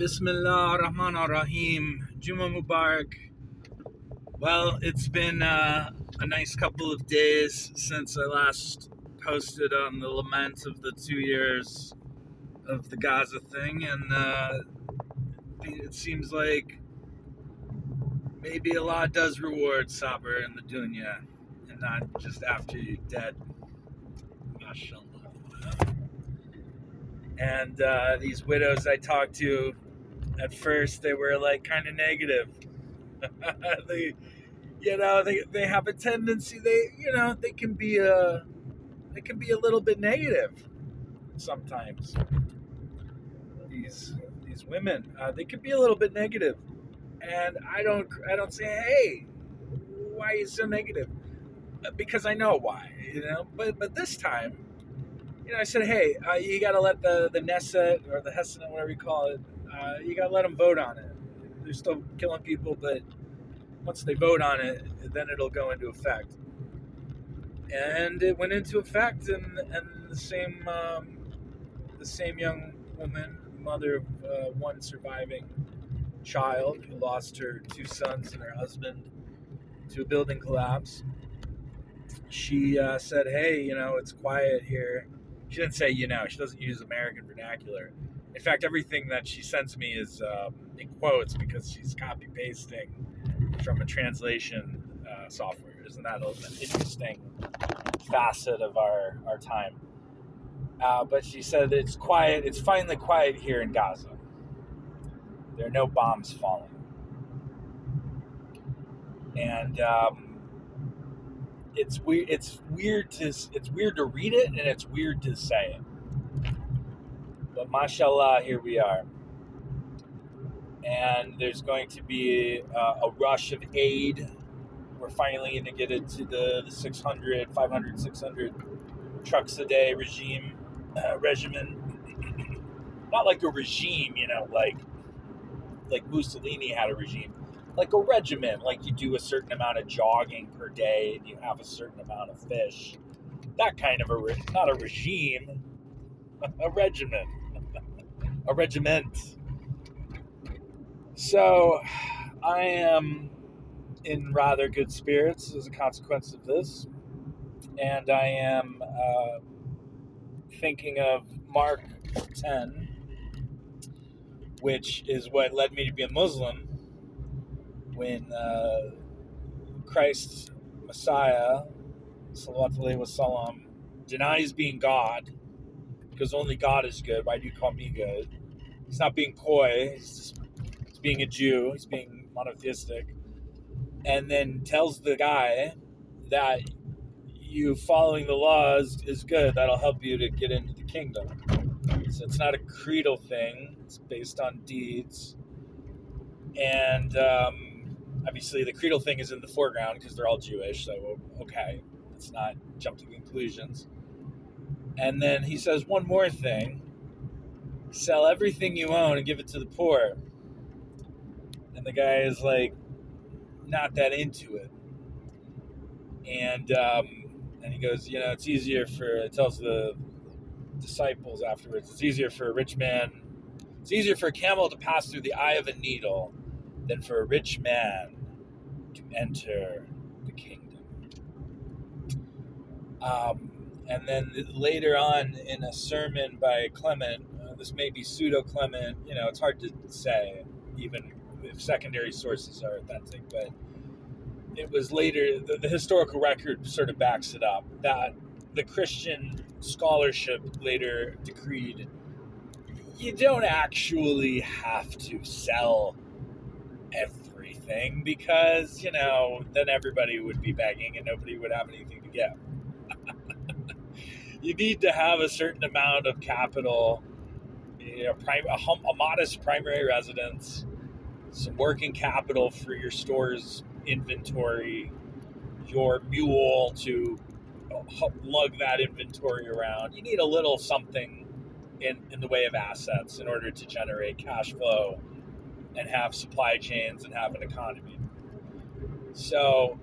Bismillah ar-Rahman ar-Rahim. Juma Mubarak. Well, it's been a nice couple of days since I last posted on the lament of the 2 years of the Gaza thing, and it seems like maybe Allah does reward sabr in the dunya, and not just after you're dead. MashaAllah. And these widows I talked to, at first they were like kind of negative. they have a tendency, they can be a little bit negative sometimes. These women, they can be a little bit negative, and I don't say, hey, why are you so negative? Because I know why, but this time, I said, hey, you got to let the Knesset or the Hesed, whatever you call it, you got to let them vote on it. They're still killing people, but once they vote on it, then it'll go into effect. And it went into effect, and the same young woman, mother of one surviving child who lost her 2 sons and her husband to a building collapse, she said, hey, it's quiet here. She didn't say, she doesn't use American vernacular. In fact, everything that she sends me is in quotes because she's copy-pasting from a translation software. Isn't that an interesting facet of our time? But she said it's quiet. It's finally quiet here in Gaza. There are no bombs falling, and it's weird. It's weird to read it, and it's weird to say it. But mashallah, here we are. And there's going to be a rush of aid. We're finally going to get into the 600, 500, 600 trucks a day regimen. Not like a regime, like Mussolini had a regime. Like a regimen, like you do a certain amount of jogging per day and you have a certain amount of fish. That kind of not a regime, a regimen, a regiment. So I am in rather good spirits as a consequence of this. And I am thinking of Mark 10, which is what led me to be a Muslim, when Christ, Messiah, sallallahu alaihi wasallam, denies being God, because only God is good. Why do you call me good? He's not being coy. He's being a Jew. He's being monotheistic. And then tells the guy that you following the laws is good. That'll help you to get into the kingdom. So it's not a creedal thing. It's based on deeds. And obviously the creedal thing is in the foreground because they're all Jewish. So, okay, let's not jump to conclusions. And then he says one more thing. Sell everything you own and give it to the poor. And the guy is like, not that into it. And he goes, it's easier it tells the disciples afterwards, it's easier for a camel to pass through the eye of a needle than for a rich man to enter the kingdom. And then later on in a sermon by Clement, this may be pseudo-Clement, it's hard to say, even if secondary sources are authentic, but it was later, the historical record sort of backs it up, that the Christian scholarship later decreed you don't actually have to sell everything because, then everybody would be begging and nobody would have anything to give. You need to have a certain amount of capital, a modest primary residence, some working capital for your store's inventory, your mule to lug that inventory around. You need a little something in the way of assets in order to generate cash flow and have supply chains and have an economy. So,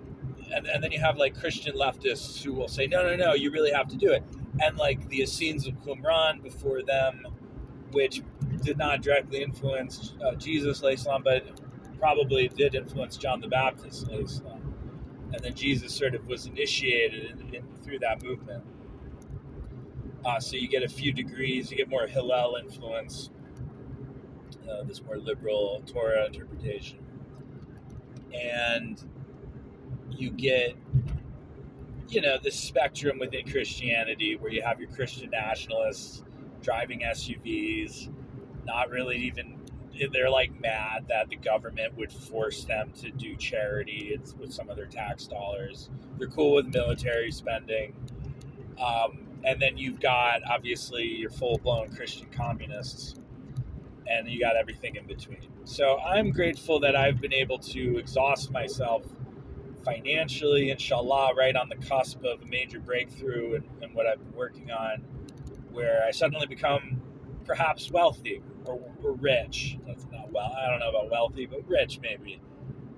and then you have like Christian leftists who will say, no, you really have to do it. And like the Essenes of Qumran before them, which did not directly influence Jesus, Islam, but probably did influence John the Baptist, Islam. And then Jesus sort of was initiated through that movement. So you get a few degrees, you get more Hillel influence, this more liberal Torah interpretation. And you get, this spectrum within Christianity where you have your Christian nationalists driving SUVs, not really even, they're like mad that the government would force them to do charity with some of their tax dollars. They're cool with military spending. And then you've got, obviously, your full-blown Christian communists, and you got everything in between. So I'm grateful that I've been able to exhaust myself financially, inshallah, right on the cusp of a major breakthrough in what I've been working on, where I suddenly become perhaps wealthy or rich. That's not well. I don't know about wealthy, but rich maybe.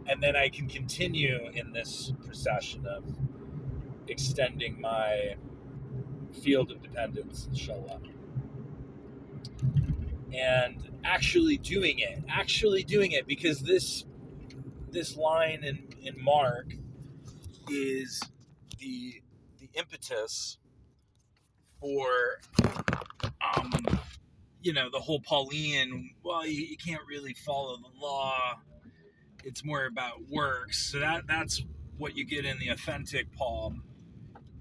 And then I can continue in this procession of extending my field of dependence, inshallah. And actually doing it, because this line in Mark is the impetus for the whole Pauline, well, you can't really follow the law, it's more about works. So that's what you get in the authentic Paul.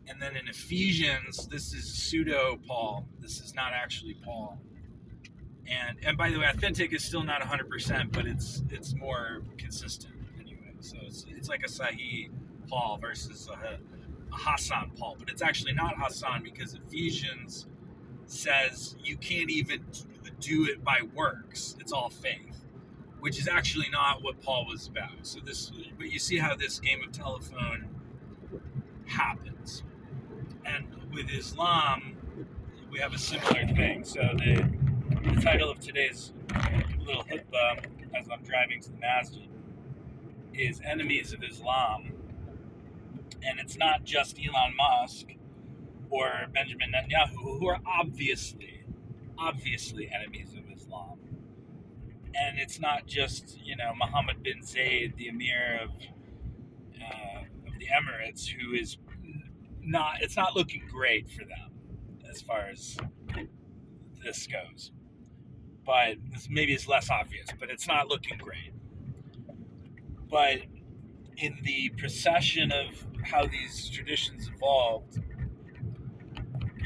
And then in Ephesians, this is pseudo Paul. This is not actually Paul. And by the way, authentic is still not 100%, but it's more consistent anyway. So it's like a Sahih Paul versus a Hassan Paul, but it's actually not Hassan, because Ephesians says you can't even do it by works. It's all faith, which is actually not what Paul was about. But you see how this game of telephone happens. And with Islam, we have a similar thing. So the title of today's little khutbah, as I'm driving to the masjid, is Enemies of Islam. And it's not just Elon Musk or Benjamin Netanyahu, who are obviously enemies of Islam. And it's not just, Mohammed bin Zayed, the Emir of the Emirates, who is not, it's not looking great for them as far as this goes. But maybe it's less obvious, but it's not looking great. But in the procession of how these traditions evolved,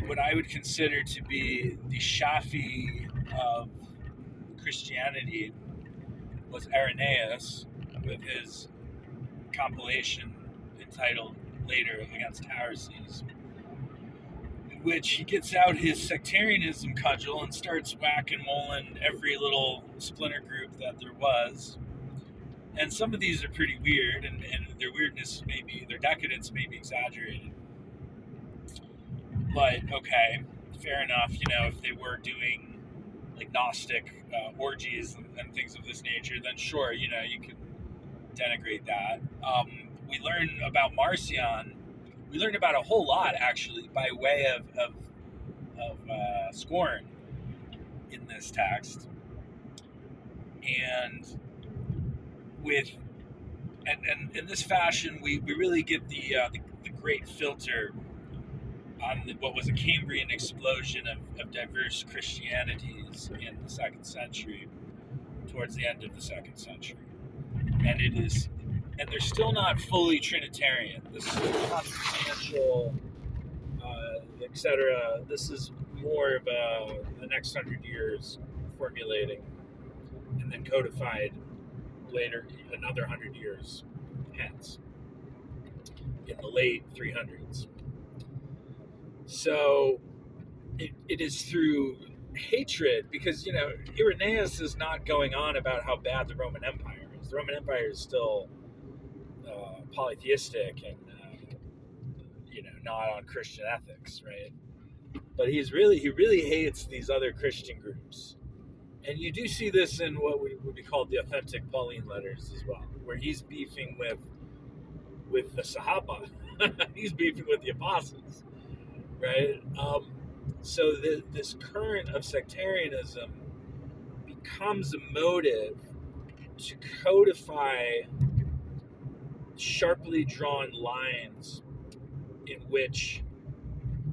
what I would consider to be the Shafi of Christianity was Irenaeus, with his compilation entitled Later Against Heresies, in which he gets out his sectarianism cudgel and starts whack-and-moling every little splinter group that there was. And some of these are pretty weird, and their weirdness their decadence may be exaggerated. But, okay, fair enough, if they were doing, like, Gnostic orgies and things of this nature, then sure, you can denigrate that. We learn about Marcion. We learn about a whole lot, actually, by way of scorn in this text. And in this fashion, we really get the great filter on what was a Cambrian explosion of diverse Christianities in the 2nd century, towards the end of the 2nd century. And they're still not fully Trinitarian. This is consubstantial, etc. This is more of the next 100 years formulating, and then codified later, another 100 years hence, in the late 300s. So it is through hatred, because, Irenaeus is not going on about how bad the Roman Empire is. The Roman Empire is still polytheistic and, not on Christian ethics, right? But he really hates these other Christian groups. And you do see this in what would be called the authentic Pauline letters as well, where he's beefing with the Sahaba. He's beefing with the apostles, right? So this current of sectarianism becomes a motive to codify sharply drawn lines in which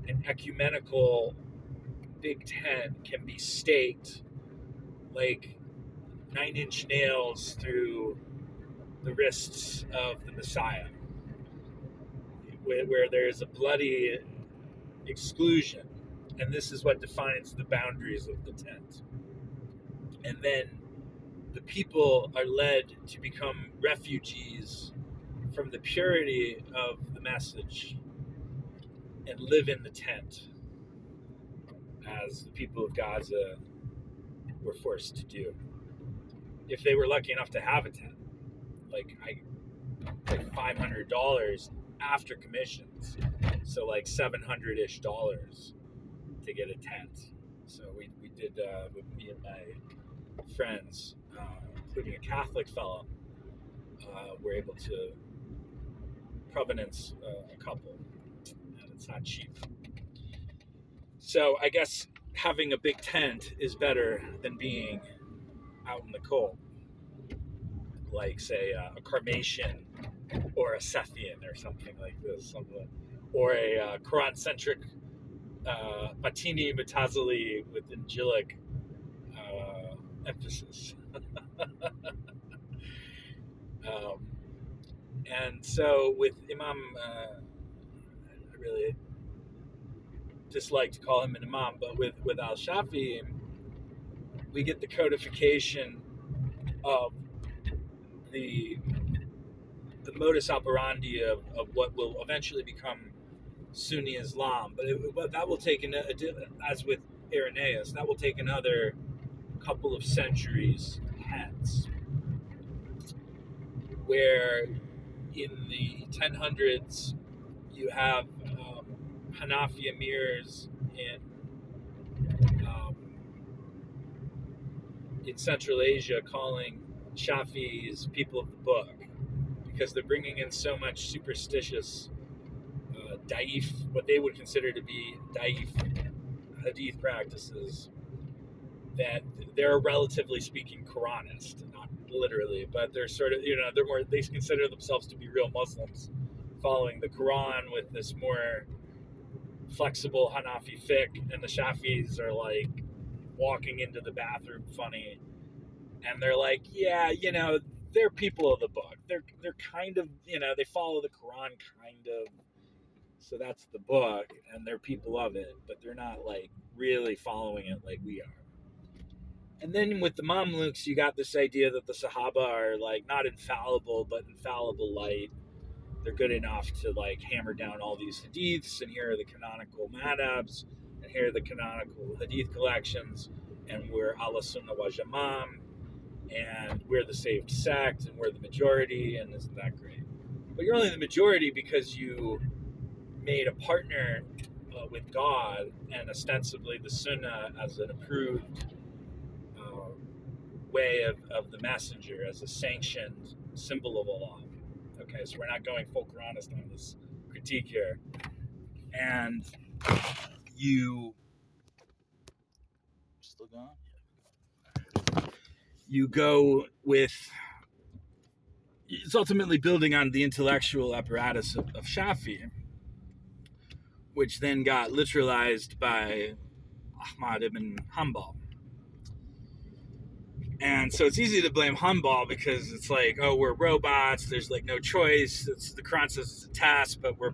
an ecumenical Big Ten can be staked like 9-inch nails through the wrists of the Messiah, where there is a bloody exclusion, and this is what defines the boundaries of the tent. And then the people are led to become refugees from the purity of the message and live in the tent, as the people of Gaza were forced to do, if they were lucky enough to have a tent. Like $500 after commissions, so like $700-ish to get a tent. So we did, with me and my friends, including a Catholic fellow, were able to provenance a couple, and it's not cheap. So I guess having a big tent is better than being out in the cold, like say a Carmatian or a Sethian or something like this, or a Quran-centric Batini Mutazili with Angelic emphasis. And so with Imam, I really dislike to call him an Imam, but with Al-Shafi'i, we get the codification of the modus operandi of what will eventually become Sunni Islam. But that will take, as with Irenaeus, that will take another couple of centuries hence, where in the 1000s you have Hanafi emirs in Central Asia calling Shafi'is people of the book, because they're bringing in so much superstitious da'if, what they would consider to be da'if hadith practices, that they're relatively speaking Quranist, not literally, but they're sort of, they consider themselves to be real Muslims, following the Quran with this more flexible Hanafi fiqh, and the Shafis are like walking into the bathroom funny, and they're like, yeah, they're people of the book. They're kind of, they follow the Quran kind of, so that's the book, and they're people of it, but they're not like really following it like we are. And then with the Mamluks, you got this idea that the Sahaba are like not infallible, but infallible light. They're good enough to like hammer down all these hadiths, and here are the canonical madhabs, and here are the canonical hadith collections, and we're ala sunnah wa jama'ah, and we're the saved sect, and we're the majority, and isn't that great? But you're only the majority because you made a partner with God, and ostensibly the Sunnah as an approved way of the messenger, as a sanctioned symbol of Allah. Okay, so we're not going full Quranist on this critique here. And you still going? You go with, it's ultimately building on the intellectual apparatus of Shafi'i, which then got literalized by Ahmad ibn Hanbal. And so it's easy to blame Hanbal because it's like, oh, we're robots. There's like no choice. The Quran says it's a task, but we're,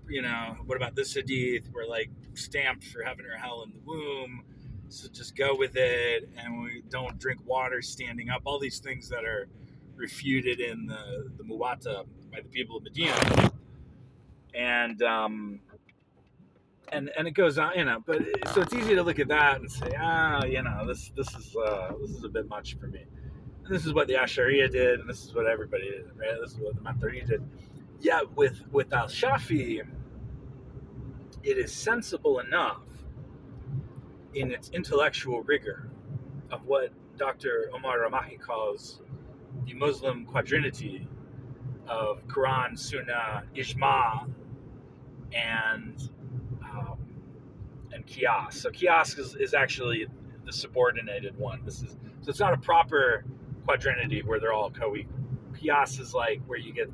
what about this hadith? We're like stamped for heaven or hell in the womb. So just go with it. And we don't drink water standing up. All these things that are refuted in the Muwatta by the people of Medina. And it goes on, but so it's easy to look at that and say, this is a bit much for me. And this is what the Ash'ariya did, and this is what everybody did, right? This is what the Maturidi did. Yeah, with Al-Shafi'i, it is sensible enough in its intellectual rigor of what Dr. Omar Ramahi calls the Muslim quadrinity of Quran, Sunnah, Ijma, and Qiyas. So Qiyas is actually the subordinated one. So it's not a proper quadrinity where they're all co-equal. Qiyas is like where you get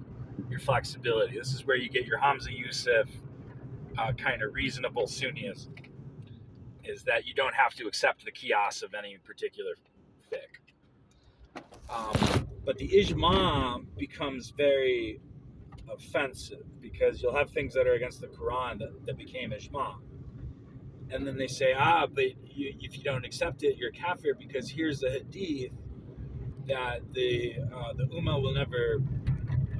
your flexibility. This is where you get your Hamza Yusuf kind of reasonable Sunnism, is that you don't have to accept the qiyas of any particular fiqh. But the ijma becomes very offensive because you'll have things that are against the Quran that became ijma. And then they say, but if you don't accept it, you're kafir because here's a hadith that the ummah will never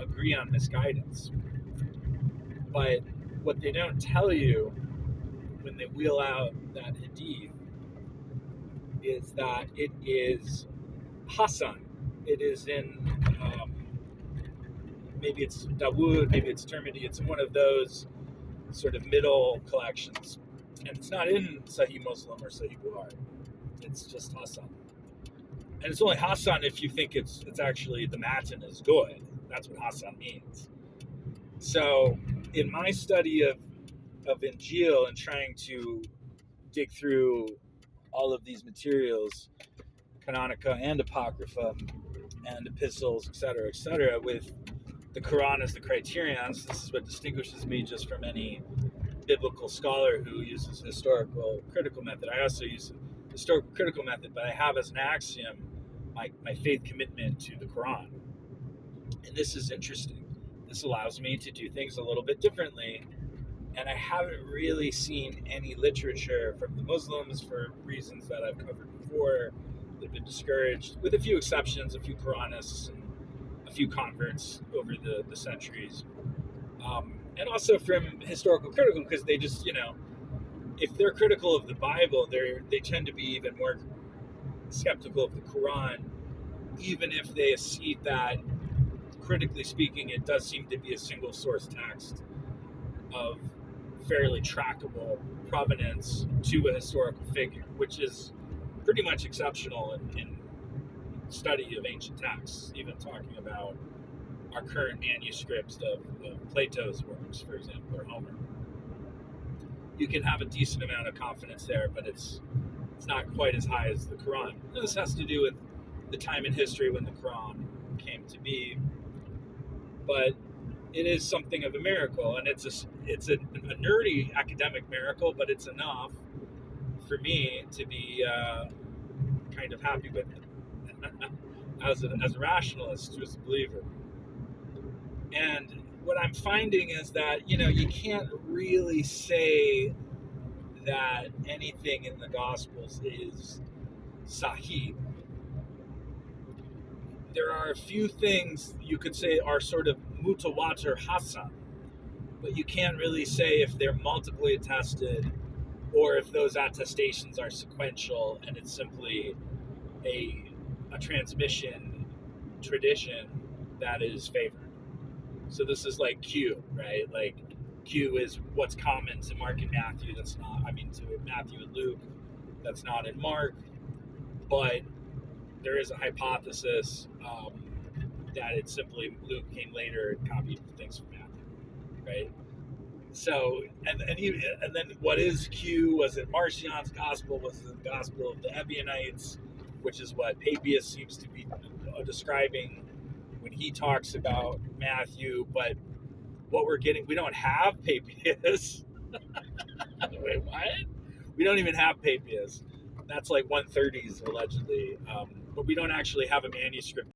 agree on misguidance. But what they don't tell you when they wheel out that hadith is that it is Hasan. It is in, maybe it's Dawood, maybe it's Tirmidhi. It's in one of those sort of middle collections. And it's not in Sahih Muslim or Sahih Bukhari. It's just Hasan. And it's only Hasan if you think it's actually the matan is good. That's what Hasan means. So in my study of Injil and trying to dig through all of these materials, Canonica and Apocrypha and epistles, etc., with the Quran as the criterion, so this is what distinguishes me just from any biblical scholar who uses historical critical method. I also use historical critical method, but I have as an axiom my faith commitment to the Quran. And this is interesting. This allows me to do things a little bit differently. And I haven't really seen any literature from the Muslims for reasons that I've covered before. They've been discouraged, with a few exceptions, a few Quranists and a few converts over the centuries. And also from historical critical, because they just, if they're critical of the Bible, they tend to be even more skeptical of the Quran, even if they accede that, critically speaking, it does seem to be a single source text of fairly trackable provenance to a historical figure, which is pretty much exceptional in study of ancient texts, even talking about our current manuscripts of Plato's works, for example, or Homer. You can have a decent amount of confidence there, but it's not quite as high as the Quran. And this has to do with the time in history when the Quran came to be, but it is something of a miracle, and it's a nerdy academic miracle, but it's enough for me to be kind of happy with it as a rationalist who's a believer. And what I'm finding is that you can't really say that anything in the Gospels is sahih. There are a few things you could say are sort of mutawatir hasan, but you can't really say if they're multiply attested or if those attestations are sequential and it's simply a transmission tradition that is favored. So this is like Q, right? Like Q is what's common to Mark and Matthew. To Matthew and Luke, that's not in Mark, but there is a hypothesis that it's simply Luke came later and copied things from Matthew, right? So, and then what is Q? Was it Marcion's gospel? Was it the gospel of the Ebionites, which is what Papias seems to be describing when he talks about Matthew? But what we're getting, we don't have Papias. Wait, what? We don't even have Papias. That's like 130s allegedly, but we don't actually have a manuscript